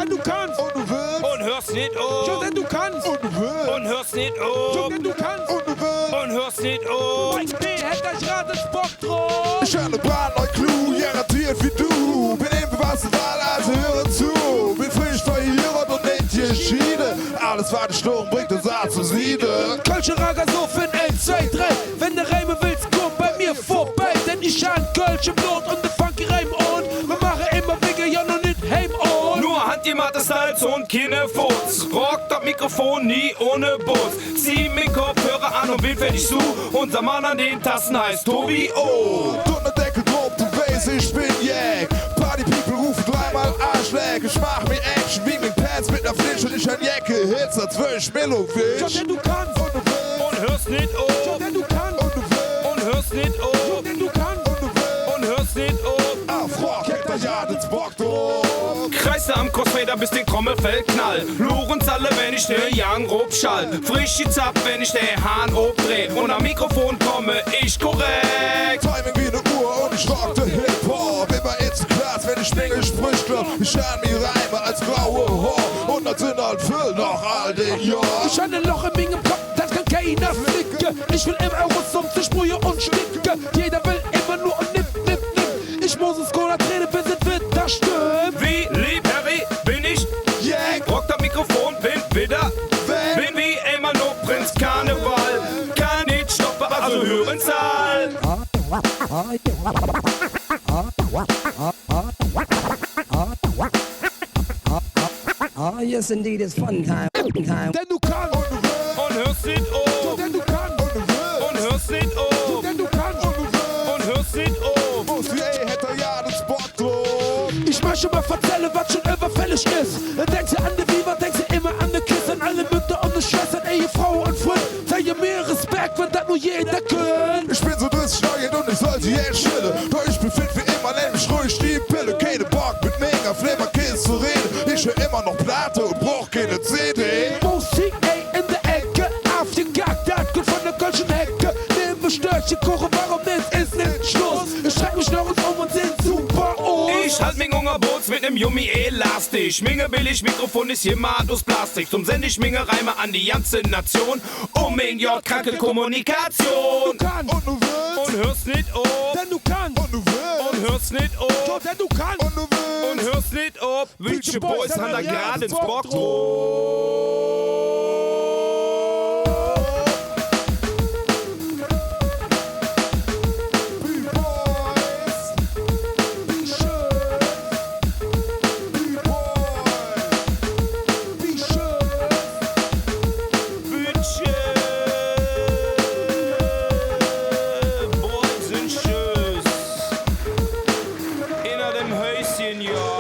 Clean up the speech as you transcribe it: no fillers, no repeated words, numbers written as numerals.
denn du kannst. Und du willst. Und hörst nicht auf. Schon denn du kannst. Und du willst. Und hörst nicht auf. Schon denn du kannst. Und du willst. Und hörst nicht auf. Mike B hätte euch gratis Bock drauf. Ich höre ne brandneu Clou, garantiert wie du. Bin eben was Wahl, also höre zu. Bin frisch verhierat und nehmt hier Schiene. Alles war die Sturm, bringt uns an zu Siede. Kölsche Rager so für 1, 2, 3. Wenn du Reime willst, komm bei mir vorbei. Denn ich han Kölsch im Blut und ne funky Reim on. Wir machen immer Wege, ja noch nicht heim on. Nur handgemachte Styles und keine Furz. Rock das Mikrofon nie ohne Boots. Zieh mir Kopfhörer an und bin fertig zu. Unser Mann an den Tasten heißt Tobi O. Drunter Deckel drauf, du weißt, ich bin Jack. Party People rufen dreimal Arschleck. Ich mach mir Action wie mit Pants mit ner Flinch und ich an Jacke. Hits dazwischen, Schon Mellow-Fisch. denn du kannst. Und du willst. Und hörst nicht Schon auf. denn du kannst. Und du willst. Und hörst nicht Schon auf. denn du kannst. Und du willst. Und hörst nicht auf. Auf Rock, hätte ja den Bock drauf. Kreiste am Crossfader bis den Trommelfell knall. Lorenz alle, wenn ich den Young Rob schall. Frisch gezappt, wenn ich den Hahn obdreh. Und am Mikrofon komme ich korrekt. Timing wie ne Uhr und ich rock den Hip-Hop. Immer ins Glas, wenn ich Dinge sprich, glaub ich an mir Reime als graue Haar. Und das sind halt viel nach all den Jahren. Ich hab ein Loch in meinem Kopf, das kann keiner flicken. Ich will immer raus um zu sprühen und sticken. Jeder will immer nur und nimm. Ich muss es konzentrieren, bis es wird, das stimmt. Wie lieb, Harry, bin ich? Jack, Rock das Mikrofon, bin wieder. Bin wie immer nur Prinz Karneval. Kann nicht stoppen, also hören Zahl. Oh, yes, indeed, it's fun time. Denn du kannst. Und hörst nicht auf. Denn du kannst. und du willst. Und hörst nicht auf. Denn du kannst. Und du willst. Und hörst nicht auf. Muss wie ey, hätte ja den Spot drauf. Ich möchte mal erzählen, was schon überfällig ist. Denkst du an die Viva, denkst du immer an die Kiss, an alle Mütter und die Schwestern, Ehefrau und Freund. Zeige mir Respekt, wenn das nur jeder kann. Ich bin so durchschneugend und ich sollte jetzt chillen. Doch ich befind wie immer, nenn mich ruhig die Pille. Keine Bock mit mega Flimmerkiss zu reden. Ich hör immer noch Platte und brauch keine CD. Musik, ey, in der Ecke, auf den Gag, das kommt von der Kölschen Hecke. Nehmen Störchen, kochen, warum nicht, ist nicht Schluss. Ich schreib mich noch um und sind super und Ich halt mein Hungerboots mit nem Yummy elastisch. Minge billig, Mikrofon ist hier mal aus Plastik. Drum send ich Minge Reime an die ganze Nation. Um in J kranke Kommunikation. du kannst. Und du willst. Und hörst nicht auf. Denn du kannst. Und du willst. Und hörst nicht auf. Denn du kannst. Und du willst. Und hörst nicht auf. Welche Boys haben da gerade ins Bock Boys sind Tschüss. In dem Häuschen, ja.